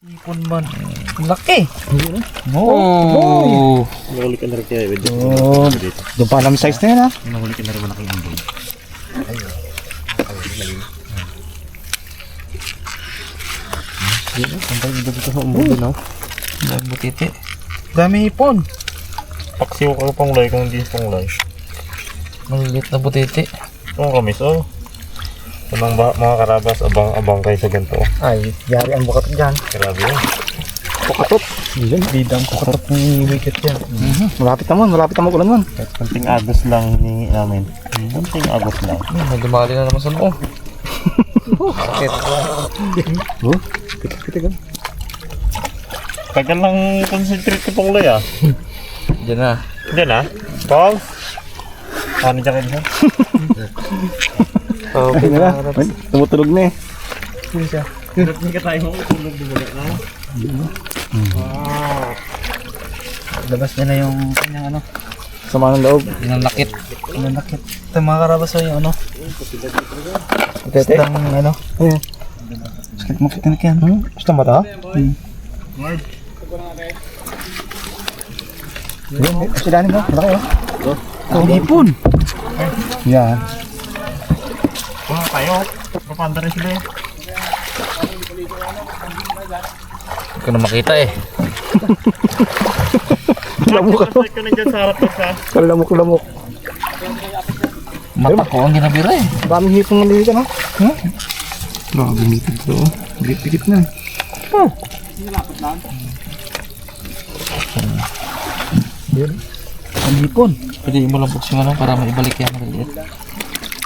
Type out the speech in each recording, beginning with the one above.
Ipon man. Laki. Oh. Nahuli ka na rin kaya. Oh. Doon pa alam size na yan ha. Nahuli ka na rin malaki ang doon. Ang dito sa umbudo na. Dami butiti. Dami ipon. Paksiw ka pang lay kung hindi pang lay. Malilit na butiti. Ito ang kamis oh. Unang mga karabas, abang kayo sa ganito. Ay, yari ang bukat dyan. Grabe yun. Pukatot. Yun, bidang pukatot ni wicket yan. Malapit naman ulan man. Kahit konting agos lang hinihingi namin. Konting agos lang. May dumali na naman sa noo. Sakit. Oh, pitik-pitik. Tagal lang concentrate ko pang lay ah. Diyan na. Diyan ah. Paul. Ano dyan kayo? Okay na. Tumutulog na eh. Hindi ka tayo tulog bumula na. Labas niya na yung kanyang ano. Sama ng loob. Nanakit. Nanakit. Ito mga karabas yung ano. Tete. Isang ano. Ayan. Sakit mo kitinik yan. Gusto mo ito ha? Ayan, silanin mo. Malaki oh. Ang ipon. Yan. Kung tayo, papanda rin sila eh. Hindi ko na makita eh. Lamok ako. Ka na dyan sa harap ka. Kalamok-lamok. Mata ko ang ginabira eh. Daming hipong nalilitan ha? Grabe nito ito. Pikit-pikit na. Yan. Ang ipon. Pwede mo lang buksin ano para maibalik yan. Maliliit.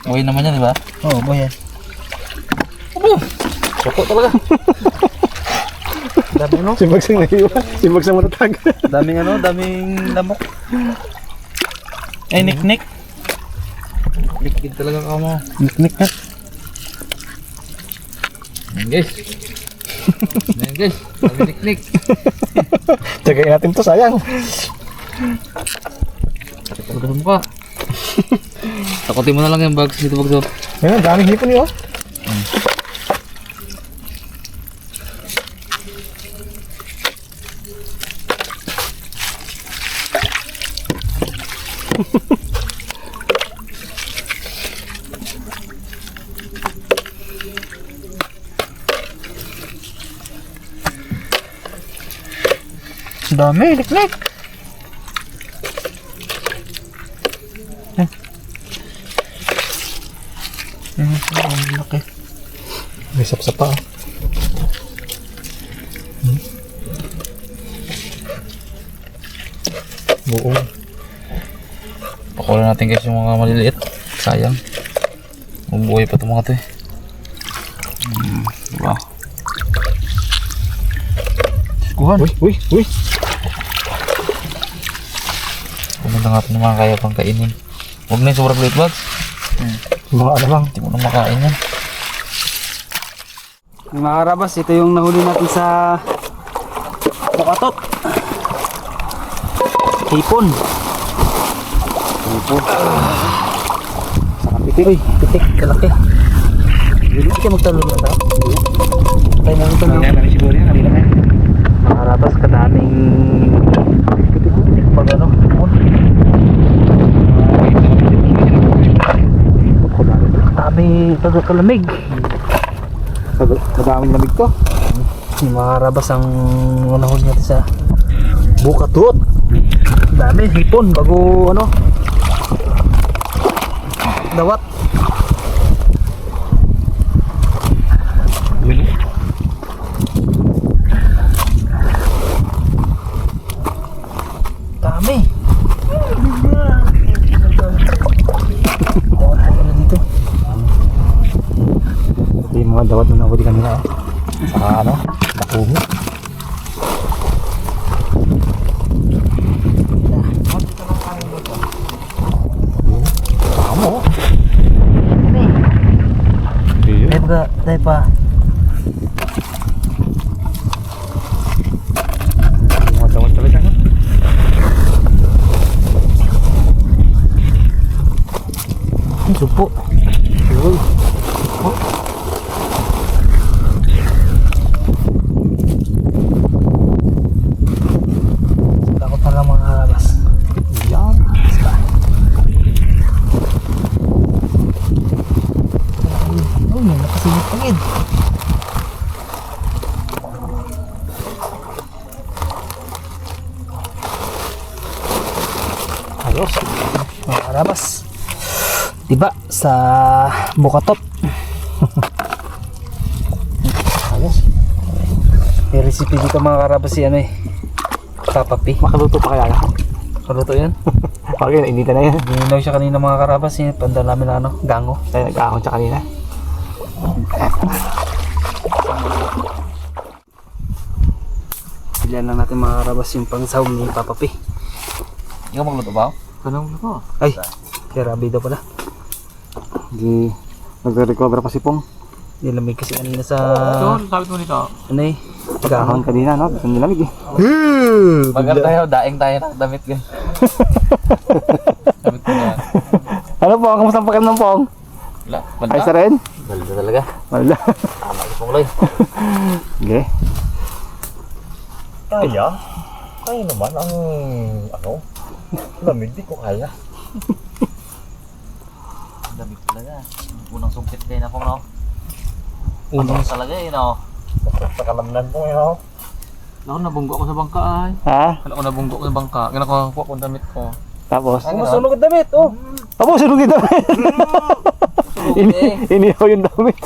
Buhay naman yan, di ba? Oo, buhay yan. Soko talaga. Dami ano? Si Bagsang naiwan. Si Bagsang matatag. Daming ano? Daming lamok. Ay, nik-nik. Likid talaga ka mo. Nik-nik na. Ayan guys. Ayan guys. Dami nik-nik. Tagayin natin to, sayang. Takutin mo pa. Takutin mo na lang yung bags dito, bags. Ayan, daming hipon yun. Dami, nik-nik. Ang laki. May sapsap pa. Buo. Pakulan natin guys yung mga maliliit. Sayang. Mabuhay pa itong mga ito eh. Diba? Kuhan. Uy. Pumunta nga ito ng mga kaya pang kainin. Huwag na yung sobrang late bags. Mga ano lang. Hindi mo na makain yan. Mga karabas, ito yung nahuli natin sa Pukatot. Hipon. Saka pitik. Uy, pitik. Kalaki. Hindi ka magtalon na tao. Tayo na ito. Kaya siguro yan, kanina na. Mga karabas, kadaming pitik. Pag ano, hipon. Dami kalamig. Madaming lamig to. Yung mga karabas ang unahon natin sa Pukatot. Dami, hipon, bago ano dawat. Dami. Dito. Ito yung mga dawat na nahuli kanina saka ano, nakuho. Dahil pa mga dawat talaga no? Supo. Uy. Oh. Pagid. Ayos. Mga karabas. Diba sa Bukatot. Ayos. May recipe dito mga karabas si ano eh. Papa P. Makaluto pa kaya? Kaluto yan. Pag yun, initan na yan. Ginaw siya kanina mga karabas eh. Panda namin na ano, gango. Tayo nag-ahon siya kanina. Pilihan lang natin mga karabas yung pangsahog ni Papa P. Ikaw magluto ba? Anong luto? Ay, kirabi daw pala. Hindi nag-recover pa si Pong. Nilamig kasi kanina sa sabi mo nito. ano eh. Ahon Gango. kanina, no? Gusto nilamig eh. Magar tayo, daing tayo ng damit gan. Damit ko na. Ano po, kamusta ang pakiramdam Pong? Wala, Ayos na rin? Balda talaga. Wala. Tama si Pong Loy. Okay. Kaya? Kaya naman ang ano? Lamig di ko kaya. Damit talaga. Unang sumpit kayo na Pong, no? Unang Talaga eh, no? Sa kalamnan ko yun ako. Ako nabunggo ako sa bangka ay. Ha? Wala ako nabunggo ko sa bangka. Ginako ko ang damit ko. Tapos? Ay, Sunog ang damit, oh. Tapos, sunog yung damit. Inihaw yung damit.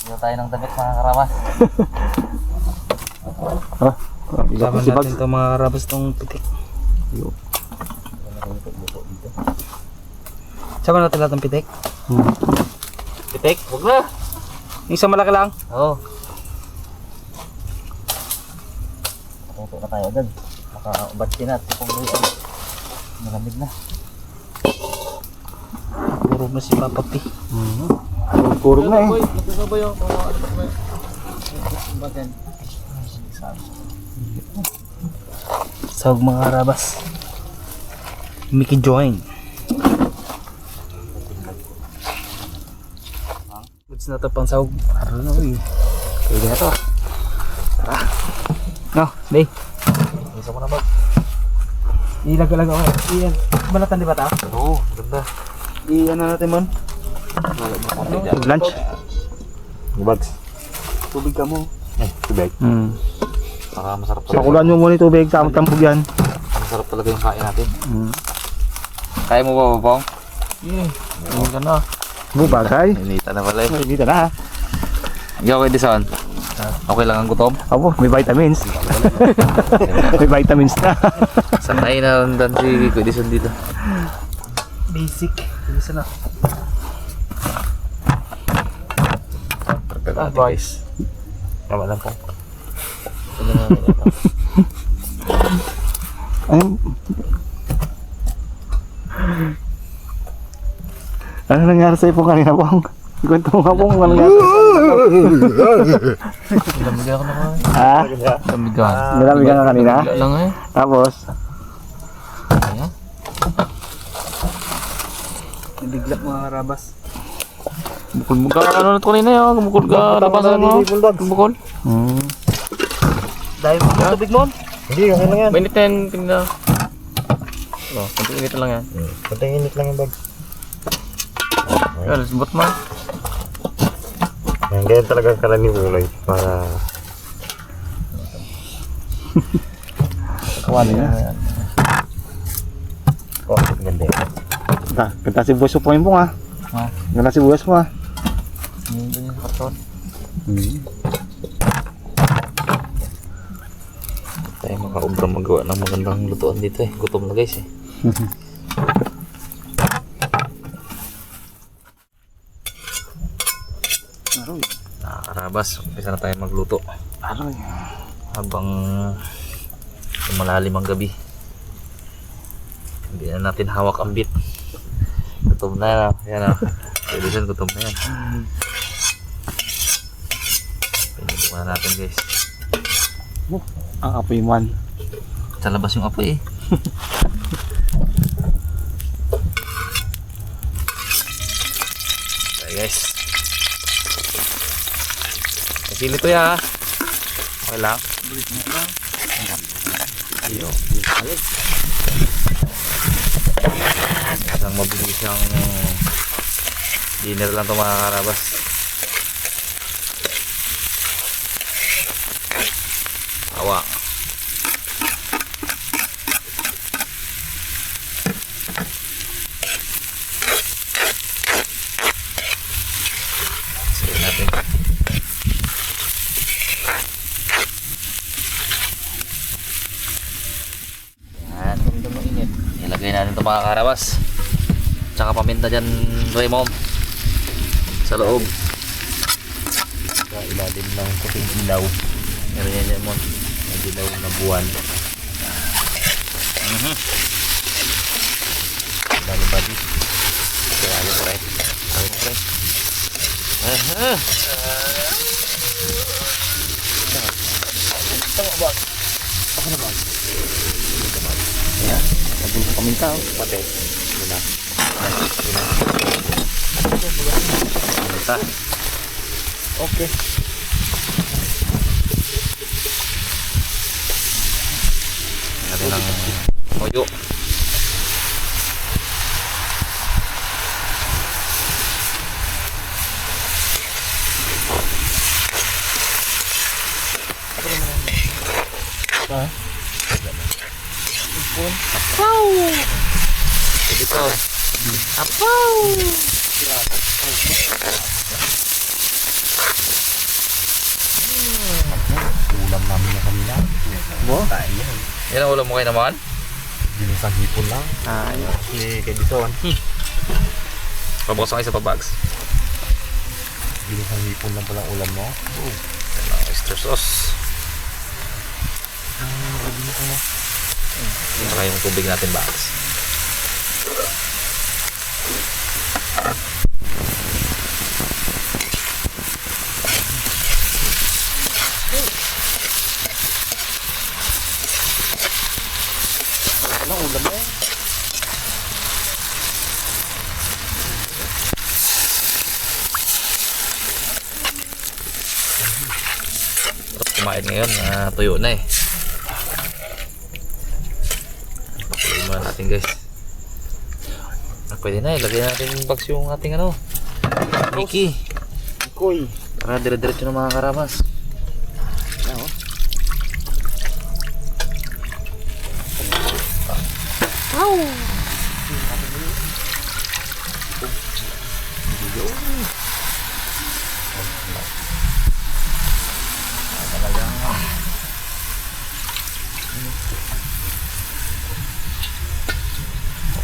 Hindi tayo ng damit mga karamas. Ha? Laban natin itong mga karabas itong pitik. Saan natin lahat ng pitik? Pitik, huwag na. Yung isang malaki lang? Oo. Tuto na tayo agad. Maka-batsi na at Pong Loy ay malamig na. Puro na si Papa P. Purog na eh. Nagkasabay ako. Bagan. Sahog mga karabas. Mickey join. Goods na ito pang sahog. Ano eh. Pwede na ito. Tara. No, Day. Isa mo na ba? Ilag-alag ako. Iyan. Balatan di ba ta? Oo, ganda. Iyan na natin mon. Lunch. Bags. Tubig ka mo. Tubig. Saka masarap talaga. Pakulan mo muna yung tubig. Tamog-tambog yan. Masarap talaga yung kain natin. Kaya mo ba, Pong? Hindi ka na. Bagay. Inita na pala eh. Dito na. Ikaw kay Dison? Okay lang ang gutom? Opo, may vitamins. May vitamins na. Sanay na landan si Kuya Dison dito. Basic. Bisa na. Advice. Tama lang po. Ano nangyari sa'yo po kanina Pong? Kwento mo nga Pong, ano nangyari? Lamig ako naman. Ha? Lamig ka. Marami ka nga kanina? Bigla lang eh. Tapos? Ayan. Nabigla mga karabas. Bukol ka. Ano na ito kanina yun? Bukol ka. Labasan mo. Bukol. Dahil mo yung tubig mo? Hindi, okay lang yan. Mainit na yan. Kanina. Kunting init lang yan. Kunting init lang yung bag. Alas, bot man. Yan, ganyan talaga ang kala ni Uloy. Para... Kawali na yan. Oh, ganda yan. Ganda si buwas mo po yung Pong ha? Ha? Ganda si buwas mo ha? Doon yung karton. Tayo makaobra magawa ng magandang lutuan dito eh. Gutom na guys eh. Nakakarabas, umpisa na tayo magluto. Habang malalim ang gabi. Hindi na natin hawak ang bit. Gutom na yan. Kaibigan, gutom na yan. Pinito na natin guys. Ang apoy man. Sa labas yung apoy eh. Okay guys. Kasili to ya. Okay lang. Iyo. Isang mabilis yung dinner lang to mga karabas. bawang. Sige natin. Yan. Ilagay natin ito mga karabas. Tsaka paminta dyan, Raymond. Sa loob. Sa ilalim ng kuting ilaw. Meron yan yan, Mon. May dilaw na buwan. Dami body. Kaya ayun pre. Ayun pre. Tama ba? Ako na ba? Ayan. Lagyan sa paminta. Pati. Yun na. Paminta. Okay. Natin ang toyo. Apaw! Dito. Apaw! Ulam namin na kanina. Bo? Tayo yan. Yan ang ulam mo kayo naman? Ginisang hipon lang. Ayun. Kay Bison. Pabukas kayo sa pabags. Ginisang hipon lang palang ulam mo. Yan ang oyster sauce. Saka yung tubig natin bags. Anong ulam mo? Sarap kumain ngayon, tuyo na eh. Pakuloy muna natin guys. Pwede na, ilagay natin yung box yung ating ano, Mickey. Koy. Para dire-diretso ng mga karabas.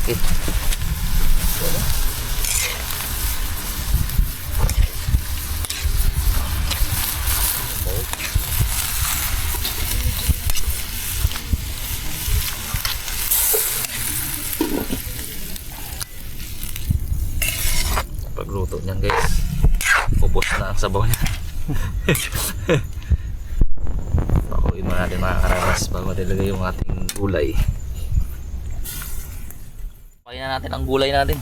Okay. Pagluto niyan guys, ubos na ang sabaw niya. Pakuloy mo natin mga karabas bago nilagay yung ating gulay. Pakuloy na natin ang gulay natin.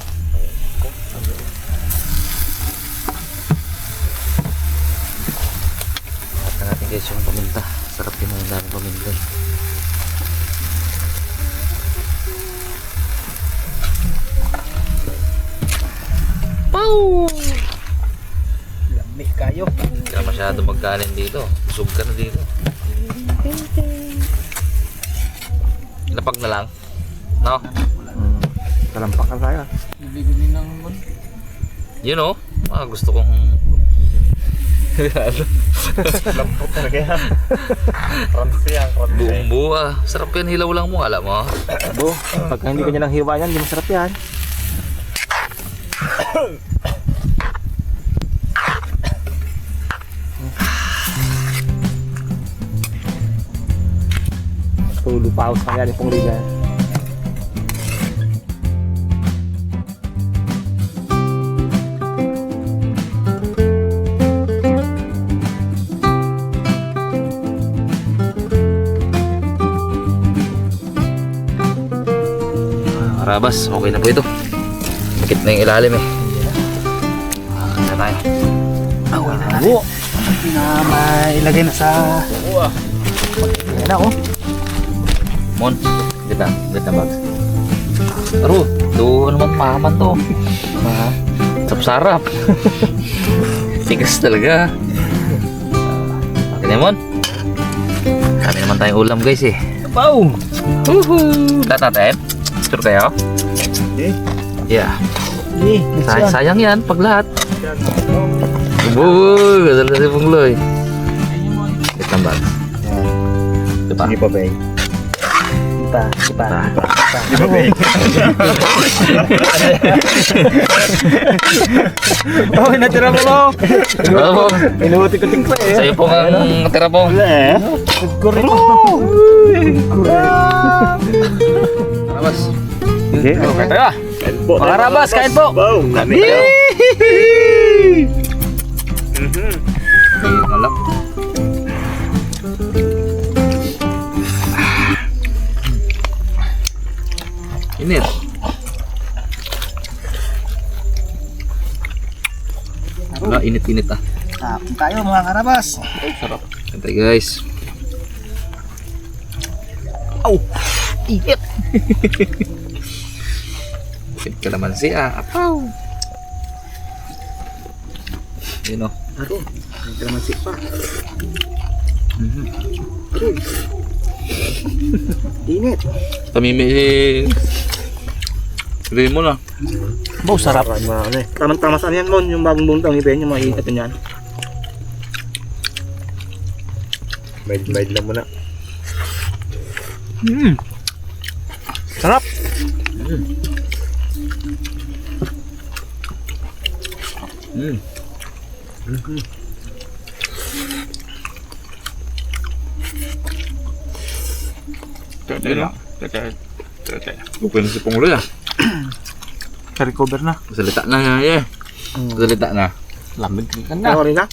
Lahat natin guys yung paminta. Sarap din ang daming paminta eh. Pow! Lamig kayo. Hindi ka masyado magkanin dito. Busog ka na dito. Lapag na lang. No? Kalampak na tayo. Bibili ng You know, gusto kong Lampot talaga yan. Crunchy yan. buong buwa. Sarap yan, hilaw lang mo, alam mo. Bo, pagka hindi ka niya lang hiwa yan, hindi masarap yan. Lupaos pa yan yung liga. Karabas, okay na po ito. Bakit na yung ilalim eh. Kaya tayo. Okay na natin. Na mailagay na sa... Ayan na oh. Mon, ganda bags. Aro, doon naman pahaman to. Sarap-sarap. Tigas talaga. Okay na Mon. Dami naman tayong ulam guys eh. Wow! Woohoo! Lahat natin? Sure kayo? Yeah. Sayang yan pag lahat. Uy, gasal na si Pungloy. Wait lang ba? Diba? Hindi pa, Beng. Ipa. Hindi pa, Beng. Oh, natira mo mo. Bravo! Inuutik-utik pa eh. Sa'yo po ang tira po. Kurik mo. Rabas. Okay. Okay tayo ah. Kain po. Mga Rabas, kain po. Wow, nami tayo. Ayun na lang. Init. Wala, init-init ah. Tapon tayo mga Karabas. Sarap. Santay guys. Init. Sip ka naman siya. Apaw. Yun o. Aro, hindi naman sipa. Init. Tamimi si Raymond ah. Wow, sarap. Tamang-tama saan yan, Mon? Yung bagong buntang ngipin, yung mga ikat yan. Mild lang muna. Sarap. Bukan si Pungloy ah. Recover na. Salita na nga eh. Salita na. Lamig ka na. Ano rin na?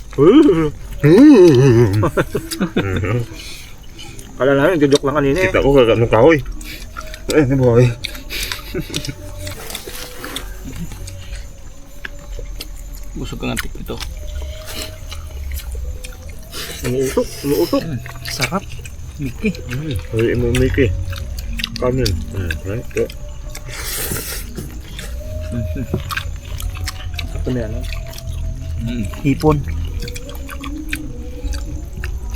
Kala namin, joke lang kanina eh. Kita ko kaganong kahoy. Eh, boy. Busog ka ng tip ito. Umuusok. Sarap. Miki. Ay, umumiki. Kanin. Right? Ito na yan. Hipon.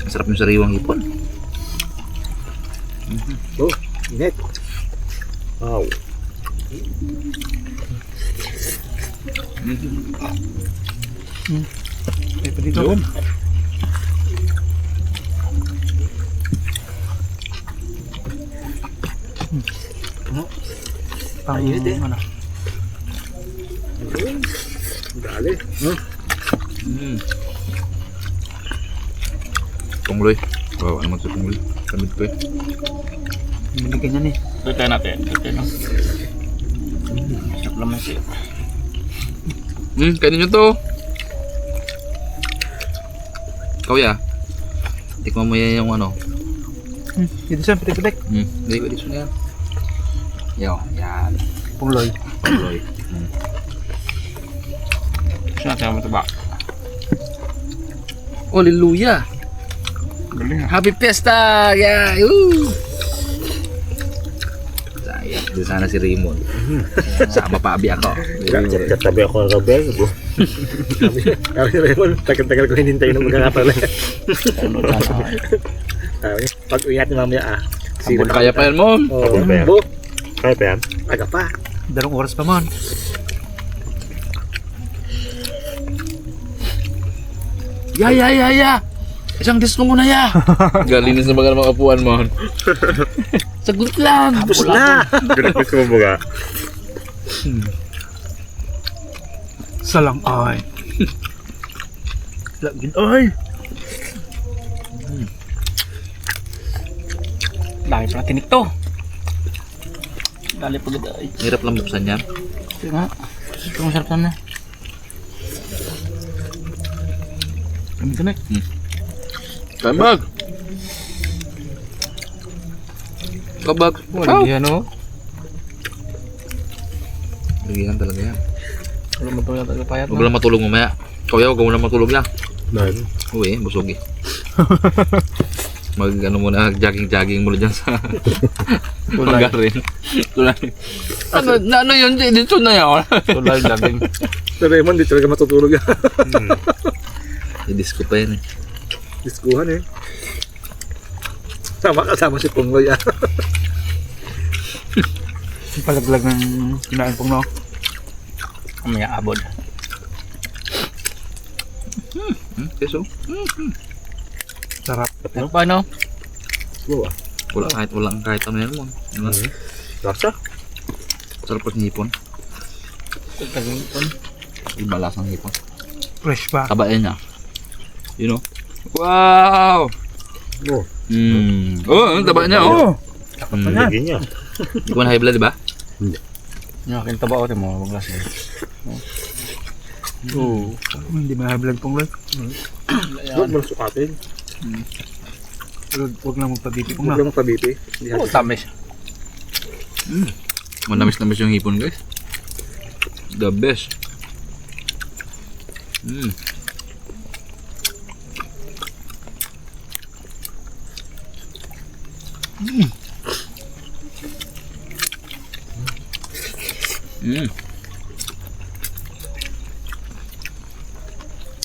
Masarap yung sariwang hipon. Oh, init. Wow. May pa dito. Init eh. Ano? Dali. Pungloy. Wow, ano naman si Pungloy. Kamit ko eh. Binigyan yan eh. Ito natin. Sarap naman siya. Kainin nyo to. Kawya. Tikman mo yan yung ano. Dito siya, pitik-pitik. Hindi ko dito yan. Yo, yan. Pungloy. Pungloy. Siya natin ang mataba. Hallelujah. Happy Fiesta! Yeah! Woo! Sayang, di sana si Raymond. Sama pa abi ako. Katabi ako kagabi. Kami ni Raymond, tagal-tagal ko hinintay ng magkakapala. Pag uwiat ni mamaya Kaya pa yan, Mom. Kaya pa yan? Aga pa. 2 oras pa man. Ya. Isang disco mo na ya. Galinis na mga kapuan mo. Sagot lang. Tapos na. Pinapis ko mabuga. Salang ay. Lagin ay. Dahil pala tinik to. Dali pagod ay. Hirap lang buksan yan. Ito nga. Ito masarap na. Kami tinik. Kabag. Kabag. Wala yan o. Lagihan talaga yan. Wala matulog talaga payat Huwag lang matulog mamaya. Kaya huwag mo na matulog lang. Man. Uy, busog eh. Mag ano muna, jogging muna dyan sa magarin. Tulay. Ano yun? Dito na yun. Tulay laging. Si Raymond, di talaga matutulog yan. I-disco pa yan eh. Diskuhan eh. Kasama si Pungloy ah. Palaglag ng kinain pong no. Kamaya abod. Keso. Sarap. No? Paano? Oo ah. Wala kahit ano yan mo. Diba? Lasa? Sarap ng hipon. Iba lasang hipon. Fresh pa. Kabain niya. You know? Wow! Oo. Ang taba niya, oh! Takot pa niya. Lagyan niya. Hindi ko na high blood, diba? Yung aking taba ko, mo, wag lasing. Oo. Hindi mo na-vlog pong Lloyd. Huwag mo lang sukatin. Huwag lang magpabiti pong Huwag na. lang magpabiti. Oo, tamis. Manamis-namis yung hipon, guys. The best.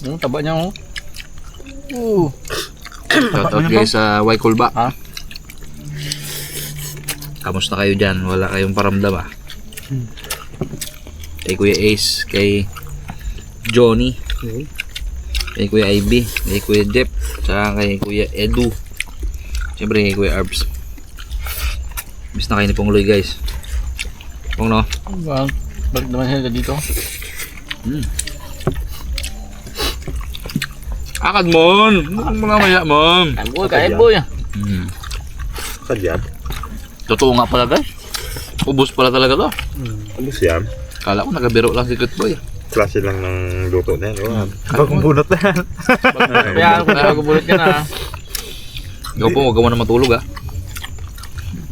Yung taba niya, oh. Oo. Shoutout guys sa Waikulba. Ha? Kamusta kayo dyan? Wala kayong paramdam ah. Kay Kuya Ace, kay Johnny, kay Kuya Ivy, kay Kuya Jeff, tsaka kay Kuya Edu. Siyempre kay Kuya Arbs. Miss na kayo ni Pongloy guys. Pong no? Balik naman sila dito. Akad mon! Ano mga maya mon? Kain boy. Kadyab. Totoo nga pala guys. Ubus pala talaga to. Ano siya? Kala ko nagabiro lang si Good Boy. Klase lang ng luto na yan. Oh. Bagong bunot na yan. Kaya ako nagagubulot ka na. Ikaw po, huwag ka muna matulog ah.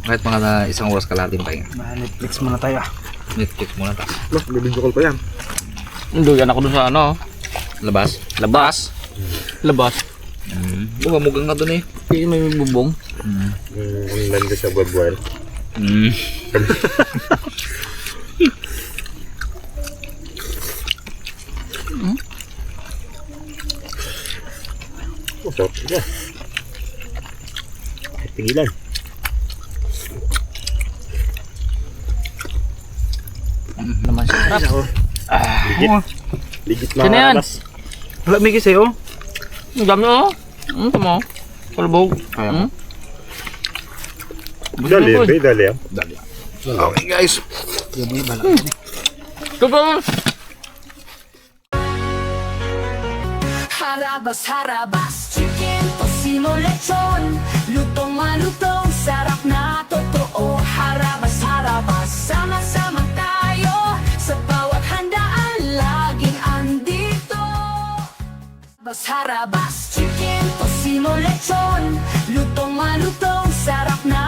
Kahit mga isang oras kalating pahinga. Netflix muna tayo. Netflix muna ta. Mas, bibidyo pa yan. Duyan ako dun sa ano. Labas. Labas. Labas. Mukhang nga dun eh. Hindi may bubong. Ang landa sa boil. Oh, sarap siya. Kahit tingilan. Naman siya. Ligit. Ligit na Sino yan? alas. Wala may kisay oh. Ang dami oh. Ito mo. Kalbog. Dali, bay, dali ah. Okay guys. Totoo. Harabas, harabas, chicken, tosino, lechon. Lutong malutong, sarap na totoo. Harabas, harabas, sama-sama tayo. Sa bawat handaan, laging andito. Harabas, harabas, chicken, tosino, lechon. Lutong malutong, sarap na